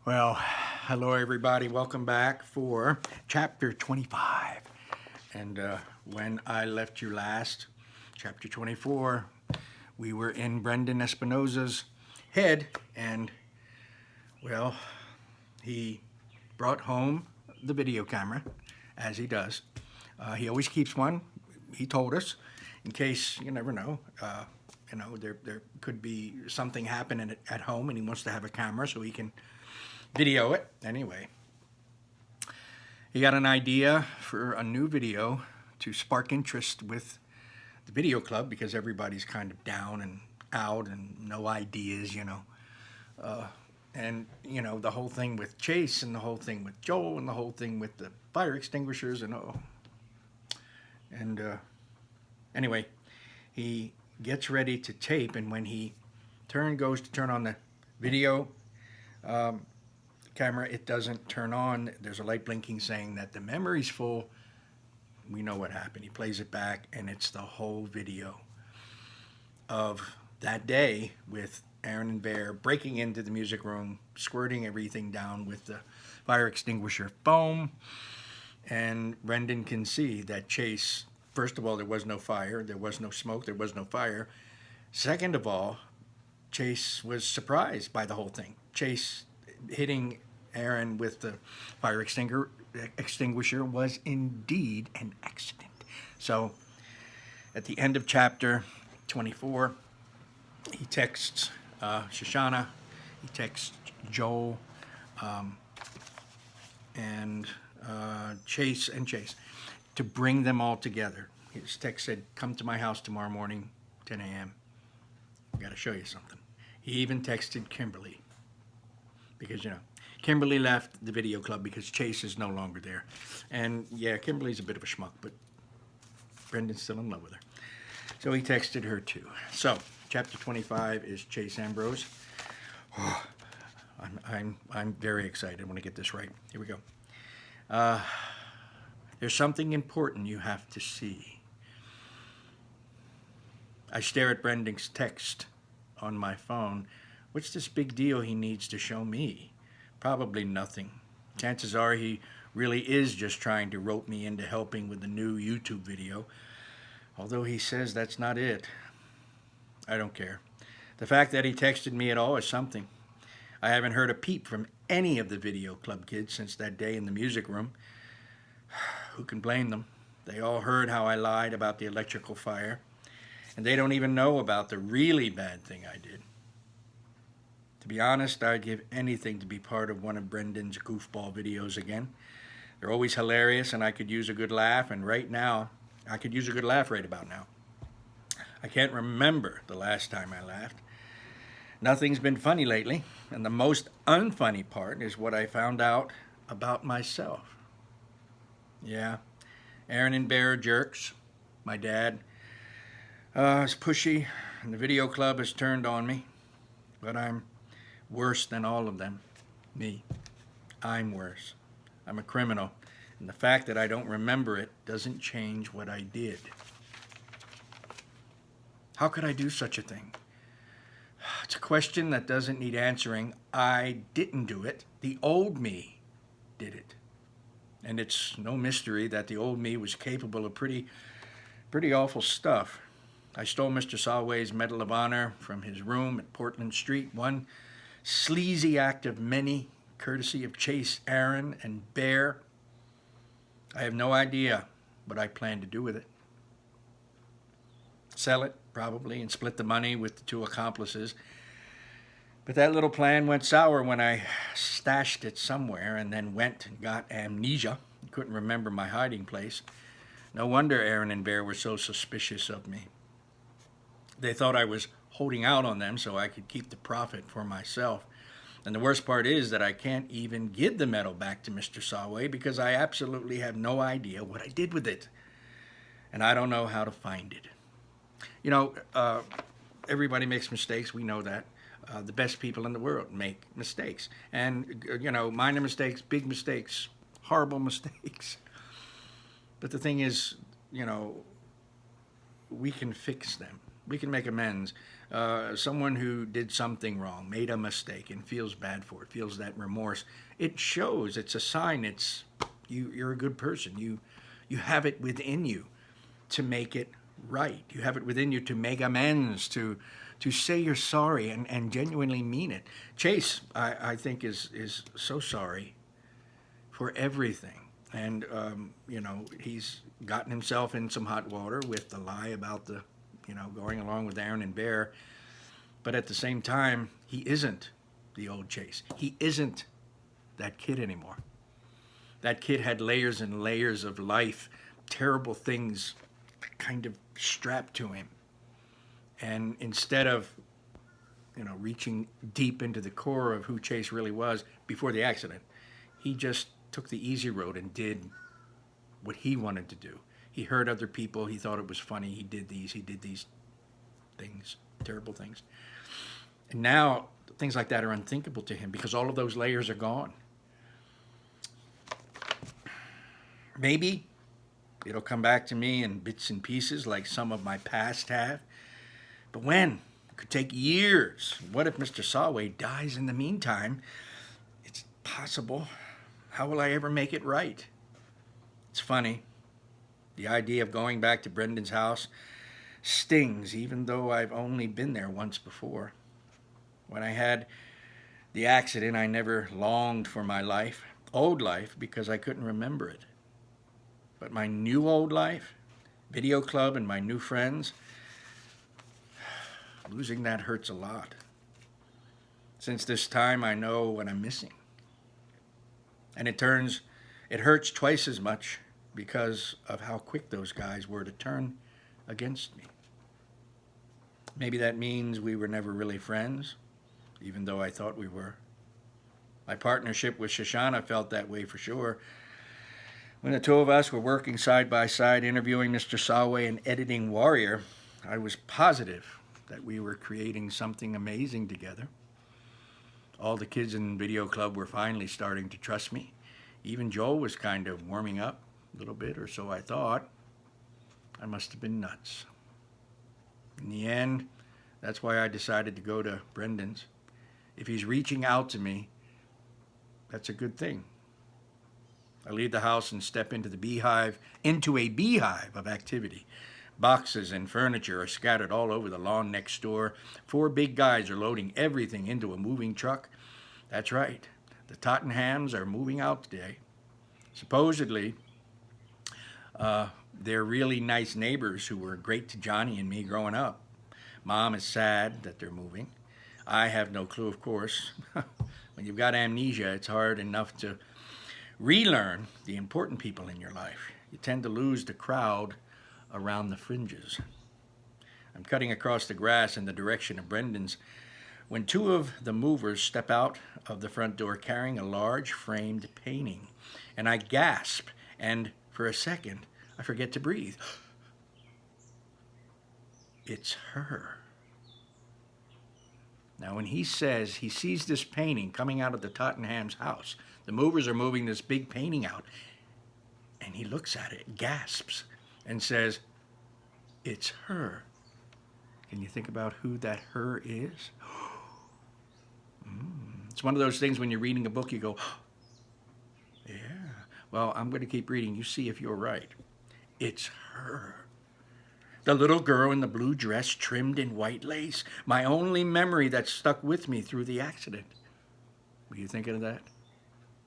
Well, hello everybody. Welcome back for chapter 25. And when I left you last, chapter 24, we were in Brendan Espinosa's head, and well, he brought home the video camera, as he does. He always keeps one. He told us, in case, you never know. There could be something happening at home, and he wants to have a camera so he can video it. Anyway, he got an idea for a new video to spark interest with the video club, because everybody's kind of down and out and no ideas, and the whole thing with Chase and the whole thing with Joel and the whole thing with the fire extinguishers anyway, he gets ready to tape, and when he goes to turn on the video camera, it doesn't turn on. There's a light blinking saying that the memory's full. We know what happened. He plays it back, and it's the whole video of that day with Aaron and Bear breaking into the music room, squirting everything down with the fire extinguisher foam. And Brendan can see that Chase, first of all, there was no fire, there was no smoke, there was no fire. Second of all, Chase was surprised by the whole thing. Chase hitting Aaron with the fire extinguisher was indeed an accident. So at the end of chapter 24, he texts Shoshana, he texts Joel, and Chase to bring them all together. His text said, "Come to my house tomorrow morning, 10 a.m. I got to show you something." He even texted Kimberly, because Kimberly left the video club because Chase is no longer there. And yeah, Kimberly's a bit of a schmuck, but Brendan's still in love with her. So he texted her too. So chapter 25 is Chase Ambrose. Oh, I'm very excited. I want to get this right. Here we go. There's something important you have to see. I stare at Brendan's text on my phone. What's this big deal he needs to show me? Probably nothing. Chances are he really is just trying to rope me into helping with the new YouTube video, although he says that's not it. I don't care. The fact that he texted me at all is something. I haven't heard a peep from any of the video club kids since that day in the music room. Who can blame them? They all heard how I lied about the electrical fire, and they don't even know about the really bad thing I did. To be honest, I'd give anything to be part of one of Brendan's goofball videos again. They're always hilarious, and I could use a good laugh, and right now, I could use a good laugh right about now. I can't remember the last time I laughed. Nothing's been funny lately, and the most unfunny part is what I found out about myself. Yeah, Aaron and Bear are jerks. My dad is pushy, and the video club has turned on me, but I'm worse than all of them. Me. I'm worse. I'm a criminal, and the fact that I don't remember it doesn't change what I did. How could I do such a thing? It's a question that doesn't need answering. I didn't do it. The old me did it. And it's no mystery that the old me was capable of pretty awful stuff. I stole Mr. Solway's Medal of Honor from his room at Portland Street, one sleazy act of many, courtesy of Chase, Aaron, and Bear. I have no idea what I plan to do with it. Sell it, probably, and split the money with the two accomplices. But that little plan went sour when I stashed it somewhere and then went and got amnesia. Couldn't remember my hiding place. No wonder Aaron and Bear were so suspicious of me. They thought I was holding out on them so I could keep the profit for myself. And the worst part is that I can't even give the medal back to Mr. Solway because I absolutely have no idea what I did with it. And I don't know how to find it. Everybody makes mistakes. We know that. The best people in the world make mistakes. And, minor mistakes, big mistakes, horrible mistakes. But the thing is, we can fix them. We can make amends. someone who did something wrong, made a mistake, and feels bad for it, feels that remorse. It shows. It's a sign. It's you're a good person. You have it within you to make it right. You have it within you to make amends, to say you're sorry and genuinely mean it. Chase, I think, is so sorry for everything. And, he's gotten himself in some hot water with the lie about the, going along with Aaron and Bear. But at the same time, he isn't the old Chase. He isn't that kid anymore. That kid had layers and layers of life, terrible things kind of strapped to him. And instead of, reaching deep into the core of who Chase really was before the accident, he just took the easy road and did what he wanted to do. He hurt other people. He thought it was funny. He did these things, terrible things. And now things like that are unthinkable to him because all of those layers are gone. Maybe it'll come back to me in bits and pieces like some of my past have. But when? It could take years. What if Mr. Sawway dies in the meantime? It's possible. How will I ever make it right? It's funny. The idea of going back to Brendan's house stings, even though I've only been there once before. When I had the accident, I never longed for my life, old life, because I couldn't remember it. But my new old life, video club and my new friends, losing that hurts a lot. Since this time, I know what I'm missing. And it hurts twice as much because of how quick those guys were to turn against me. Maybe that means we were never really friends, even though I thought we were. My partnership with Shoshana felt that way for sure. When the two of us were working side by side, interviewing Mr. Sawway and editing Warrior, I was positive that we were creating something amazing together. All the kids in video club were finally starting to trust me. Even Joel was kind of warming up a little bit, or so I thought. I must have been nuts. In the end, that's why I decided to go to Brendan's. If he's reaching out to me, that's a good thing. I leave the house and step into a beehive of activity. Boxes and furniture are scattered all over the lawn next door. 4 big guys are loading everything into a moving truck. That's right. The Tottenhams are moving out today. Supposedly, they're really nice neighbors who were great to Johnny and me growing up. Mom is sad that they're moving. I have no clue, of course. When you've got amnesia, it's hard enough to relearn the important people in your life. You tend to lose the crowd around the fringes. I'm cutting across the grass in the direction of Brendan's when 2 of the movers step out of the front door carrying a large framed painting. And I gasp, and for a second, I forget to breathe. It's her. Now, when he says he sees this painting coming out of the Tottenham's house, the movers are moving this big painting out, and he looks at it, gasps, and says, it's her. Can you think about who that her is? It's one of those things when you're reading a book, you go, yeah. Well, I'm going to keep reading. You see if you're right. It's her. The little girl in the blue dress trimmed in white lace. My only memory that stuck with me through the accident. Were you thinking of that?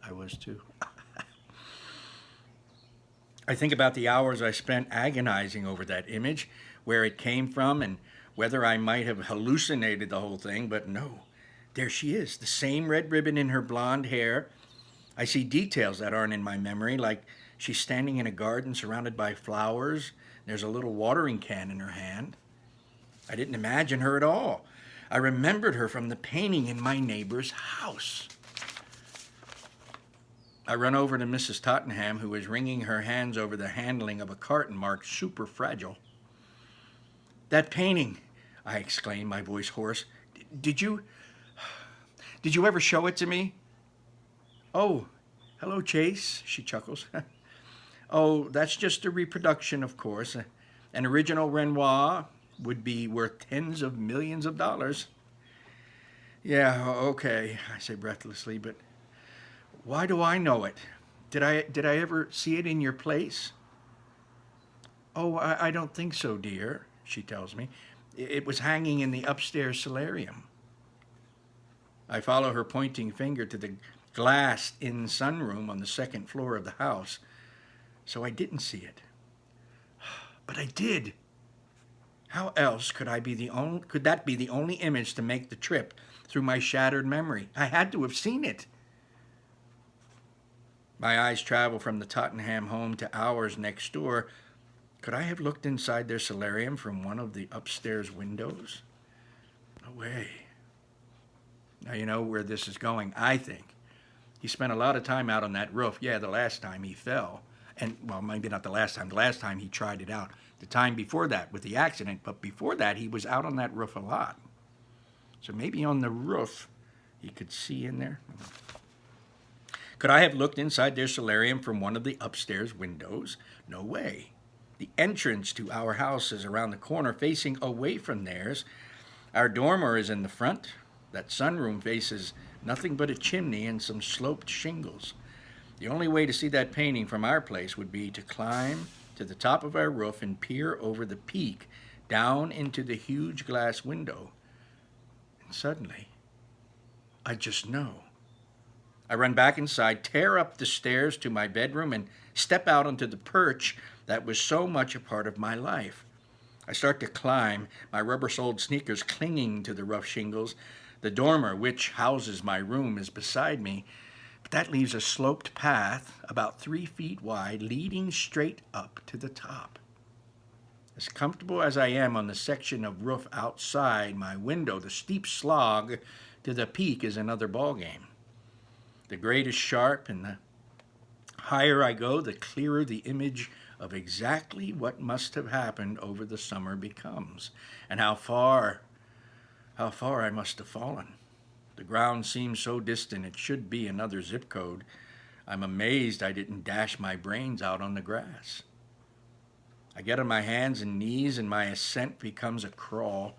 I was too. I think about the hours I spent agonizing over that image, where it came from, and whether I might have hallucinated the whole thing, but no. There she is, the same red ribbon in her blonde hair. I see details that aren't in my memory, like she's standing in a garden surrounded by flowers. There's a little watering can in her hand. I didn't imagine her at all. I remembered her from the painting in my neighbor's house. I run over to Mrs. Tottenham, who is wringing her hands over the handling of a carton marked super fragile. That painting, I exclaim, my voice hoarse. Did you ever show it to me? Oh, hello, Chase, she chuckles. Oh, that's just a reproduction, of course. An original Renoir. would be worth tens of millions of dollars. Yeah, okay, I say breathlessly, but why do I know it? Did I ever see it in your place? Oh, I don't think so, dear, she tells me. It was hanging in the upstairs solarium. I follow her pointing finger to the glassed-in sunroom on the second floor of the house. So I didn't see it. But I did. How else could that be the only image to make the trip through my shattered memory? I had to have seen it. My eyes travel from the Tottenham home to ours next door. Could I have looked inside their solarium from one of the upstairs windows? No way. Now you know where this is going, I think. He spent a lot of time out on that roof. Yeah, the last time he fell. And, well, maybe not the last time. The last time he tried it out. The time before that with the accident. But before that, he was out on that roof a lot. So maybe on the roof he could see in there. Could I have looked inside their solarium from one of the upstairs windows? No way. The entrance to our house is around the corner facing away from theirs. Our dormer is in the front. That sunroom faces nothing but a chimney and some sloped shingles. The only way to see that painting from our place would be to climb to the top of our roof and peer over the peak down into the huge glass window. And suddenly, I just know. I run back inside, tear up the stairs to my bedroom, and step out onto the perch that was so much a part of my life. I start to climb, my rubber-soled sneakers clinging to the rough shingles. The dormer, which houses my room, is beside me, but that leaves a sloped path about 3 feet wide leading straight up to the top. As comfortable as I am on the section of roof outside my window, the steep slog to the peak is another ballgame. The grade is sharp, and the higher I go, the clearer the image of exactly what must have happened over the summer becomes, and how far I must have fallen. The ground seems so distant it should be another zip code. I'm amazed I didn't dash my brains out on the grass. I get on my hands and knees, and my ascent becomes a crawl.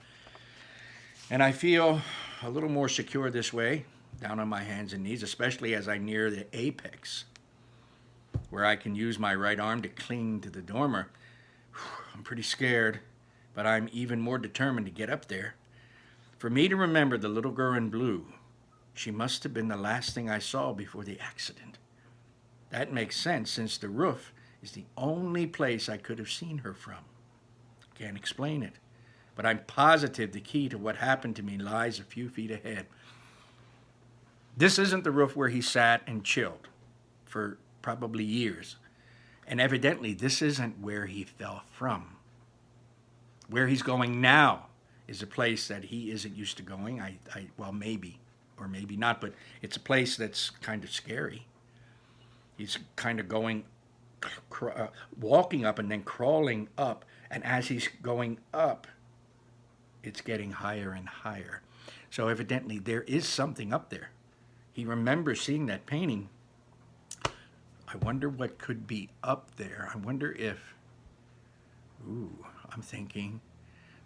And I feel a little more secure this way, down on my hands and knees, especially as I near the apex, where I can use my right arm to cling to the dormer. I'm pretty scared, but I'm even more determined to get up there. For me to remember the little girl in blue, she must have been the last thing I saw before the accident. That makes sense, since the roof is the only place I could have seen her from. Can't explain it, but I'm positive the key to what happened to me lies a few feet ahead. This isn't the roof where he sat and chilled for probably years, and evidently this isn't where he fell from. Where he's going now is a place that he isn't used to going. Well, maybe, or maybe not, but it's a place that's kind of scary. He's kind of going, walking up and then crawling up, and as he's going up, it's getting higher and higher. So evidently there is something up there. He remembers seeing that painting. I wonder what could be up there. I wonder if, I'm thinking,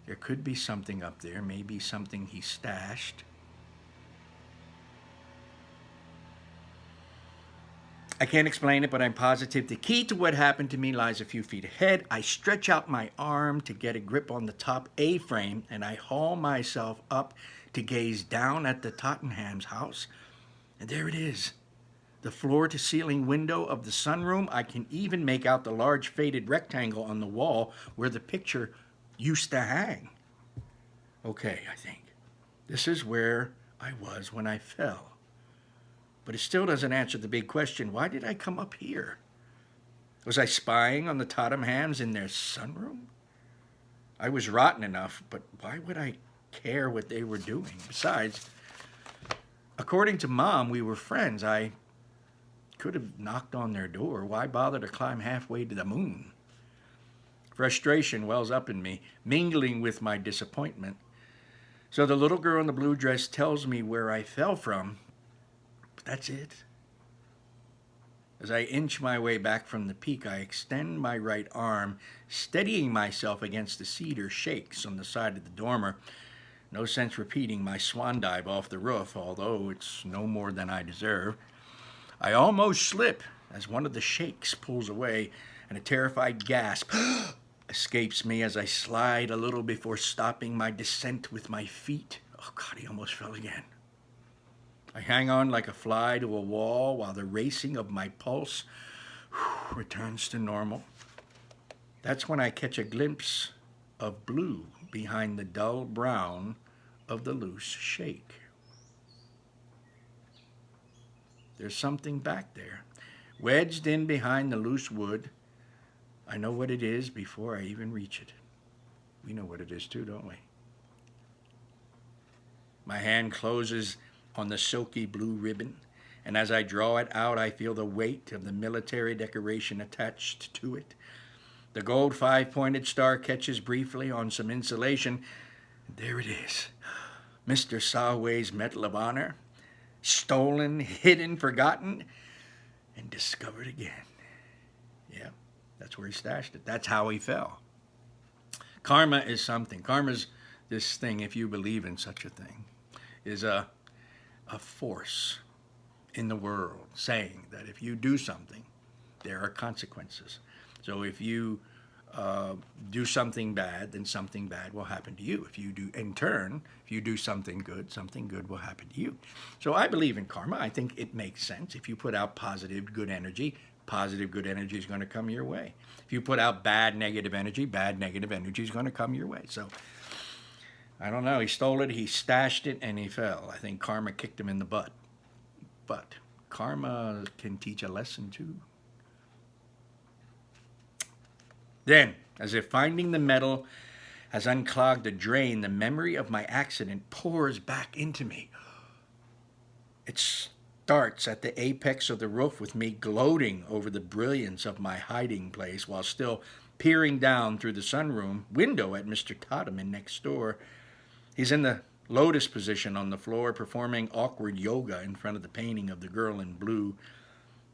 there could be something up there, maybe something he stashed. I can't explain it, but I'm positive the key to what happened to me lies a few feet ahead. I stretch out my arm to get a grip on the top A-frame, and I haul myself up to gaze down at the Tottenham's house. And there it is, the floor-to-ceiling window of the sunroom. I can even make out the large faded rectangle on the wall where the picture used to hang. Okay, I think. This is where I was when I fell. But it still doesn't answer the big question, why did I come up here? Was I spying on the Tottenhams in their sunroom? I was rotten enough, but why would I care what they were doing? Besides, according to Mom, we were friends. I could have knocked on their door. Why bother to climb halfway to the moon? Frustration wells up in me, mingling with my disappointment. So the little girl in the blue dress tells me where I fell from, but that's it. As I inch my way back from the peak, I extend my right arm, steadying myself against the cedar shakes on the side of the dormer. No sense repeating my swan dive off the roof, although it's no more than I deserve. I almost slip as one of the shakes pulls away, and a terrified gasp escapes me as I slide a little before stopping my descent with my feet. Oh God, he almost fell again. I hang on like a fly to a wall while the racing of my pulse returns to normal. That's when I catch a glimpse of blue behind the dull brown of the loose shake. There's something back there, wedged in behind the loose wood. I know what it is before I even reach it. We know what it is too, don't we? My hand closes on the silky blue ribbon, and as I draw it out, I feel the weight of the military decoration attached to it. The gold five-pointed star catches briefly on some insulation. There it is. Mr. Saway's Medal of Honor. Stolen, hidden, forgotten, and discovered again. Yeah, that's where he stashed it. That's how he fell. Karma is something. Karma's this thing, if you believe in such a thing, is a force in the world saying that if you do something, there are consequences. So if you do something bad, then something bad will happen to you. If you do, in turn, if you do something good will happen to you. So I believe in karma. I think it makes sense. If you put out positive, good energy is going to come your way. If you put out bad, negative energy is going to come your way. So I don't know. He stole it, he stashed it, and he fell. I think karma kicked him in the butt. But karma can teach a lesson too. Then, as if finding the metal has unclogged a drain, the memory of my accident pours back into me. It starts at the apex of the roof with me gloating over the brilliance of my hiding place while still peering down through the sunroom window at Mr. Todman next door. He's in the lotus position on the floor, performing awkward yoga in front of the painting of the girl in blue.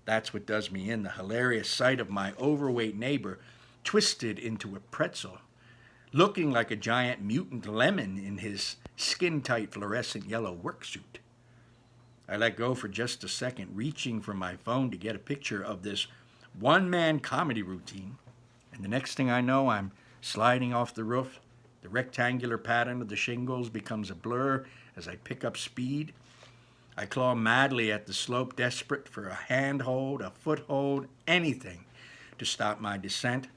That's what does me in, the hilarious sight of my overweight neighbor twisted into a pretzel, looking like a giant mutant lemon in his skin-tight fluorescent yellow work suit. I let go for just a second, reaching for my phone to get a picture of this one-man comedy routine, and the next thing I know, I'm sliding off the roof. The rectangular pattern of the shingles becomes a blur as I pick up speed. I claw madly at the slope, desperate for a handhold, a foothold, anything to stop my descent.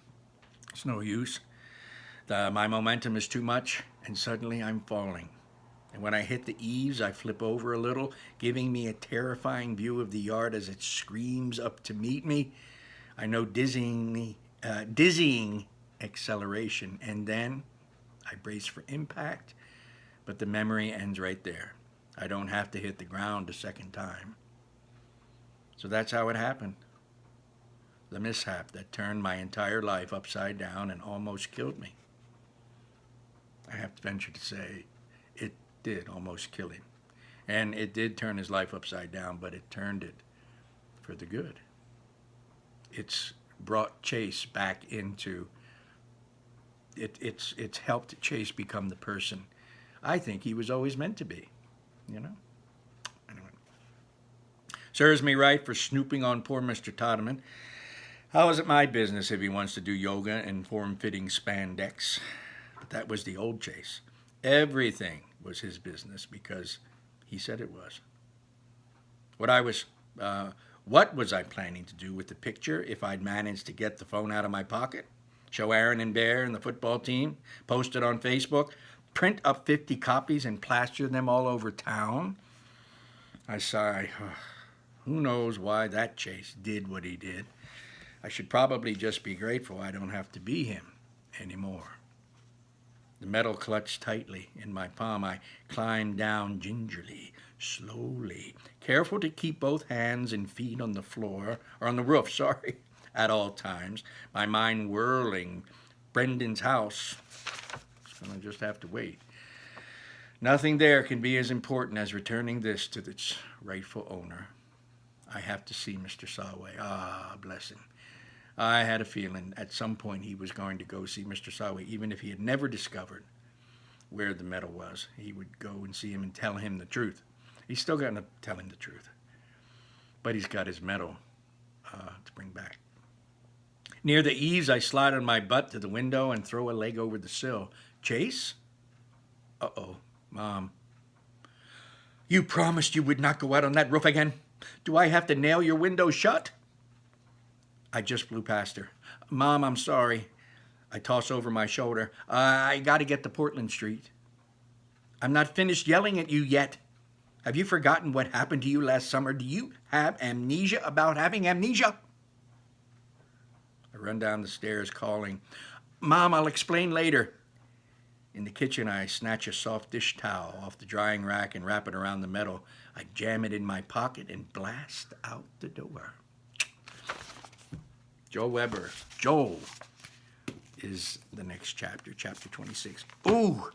It's no use. My momentum is too much, and suddenly I'm falling. And when I hit the eaves, I flip over a little, giving me a terrifying view of the yard as it screams up to meet me. I know dizzying acceleration, and then I brace for impact, but the memory ends right there. I don't have to hit the ground a second time. So that's how it happened. The mishap that turned my entire life upside down and almost killed me. I have to venture to say it did almost kill him. And it did turn his life upside down, but it turned it for the good. It's brought Chase back into it's helped Chase become the person I think he was always meant to be, you know? Anyway. Serves me right for snooping on poor Mr. Todman. How is it my business if he wants to do yoga in form-fitting spandex? But that was the old Chase. Everything was his business because he said it was. What was I planning to do with the picture if I'd managed to get the phone out of my pocket? Show Aaron and Bear and the football team, post it on Facebook, print up 50 copies and plaster them all over town? I sigh. Who knows why that Chase did what he did? I should probably just be grateful I don't have to be him anymore. The metal clutched tightly in my palm. I climbed down gingerly, slowly, careful to keep both hands and feet on the floor, or on the roof, at all times, my mind whirling. Brendan's house. It's going to just have to wait. Nothing there can be as important as returning this to its rightful owner. I have to see Mr. Saway. Ah, bless him. I had a feeling at some point he was going to go see Mr. Saway, even if he had never discovered where the medal was. He would go and see him and tell him the truth. He's still going to tell him the truth. But he's got his medal to bring back. Near the eaves, I slide on my butt to the window and throw a leg over the sill. Chase? Uh-oh, Mom. You promised you would not go out on that roof again. Do I have to nail your window shut? I just flew past her. Mom, I'm sorry. I toss over my shoulder. I got to get to Portland Street. I'm not finished yelling at you yet. Have you forgotten what happened to you last summer? Do you have amnesia about having amnesia? I run down the stairs calling, Mom, I'll explain later. In the kitchen, I snatch a soft dish towel off the drying rack and wrap it around the metal. I jam it in my pocket and blast out the door. Joe Weber. Joel is the next chapter, chapter 26. Ooh,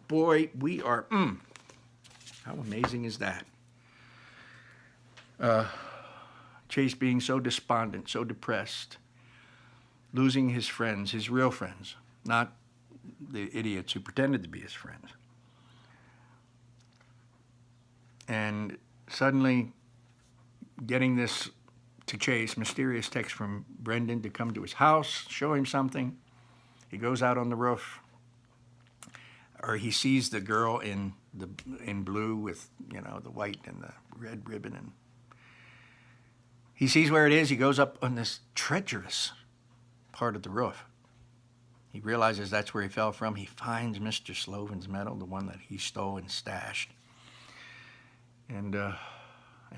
boy, we are, how amazing is that? Chase being so despondent, so depressed, losing his friends, his real friends, not the idiots who pretended to be his friends. And suddenly getting this to Chase, mysterious text from Brendan to come to his house, show him something. He goes out on the roof, or he sees the girl in blue with, the white and the red ribbon, and he sees where it is. He goes up on this treacherous part of the roof. He realizes that's where he fell from. He finds Mr. Slovin's medal, the one that he stole and stashed. And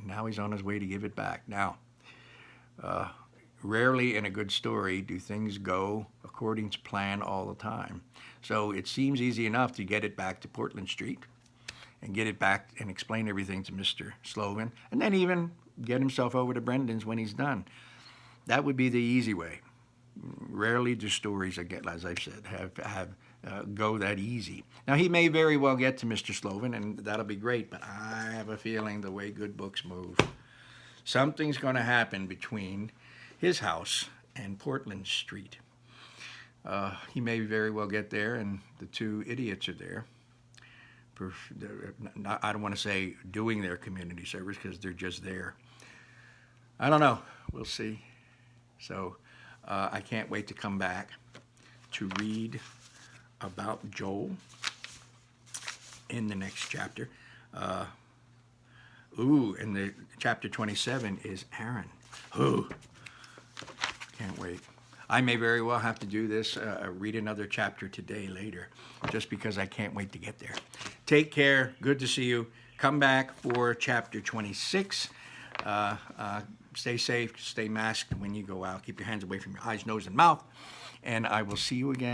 now he's on his way to give it back. Now, rarely in a good story do things go according to plan all the time. So it seems easy enough to get it back to Portland Street and get it back and explain everything to Mr. Slovin, and then even get himself over to Brendan's when he's done. That would be the easy way. Rarely do stories, again, as I've said, have go that easy. Now, he may very well get to Mr. Slovin, and that'll be great, but I have a feeling the way good books move, something's going to happen between his house and Portland Street. He may very well get there, and the two idiots are there. I don't want to say doing their community service, because they're just there. I don't know. We'll see. So I can't wait to come back to read about Joel in the next chapter. And the chapter 27 is Aaron. Can't wait. I may very well have to do this, read another chapter today later, just because I can't wait to get there. Take care. Good to see you. Come back for chapter 26. Stay safe. Stay masked when you go out. Keep your hands away from your eyes, nose, and mouth. And I will see you again.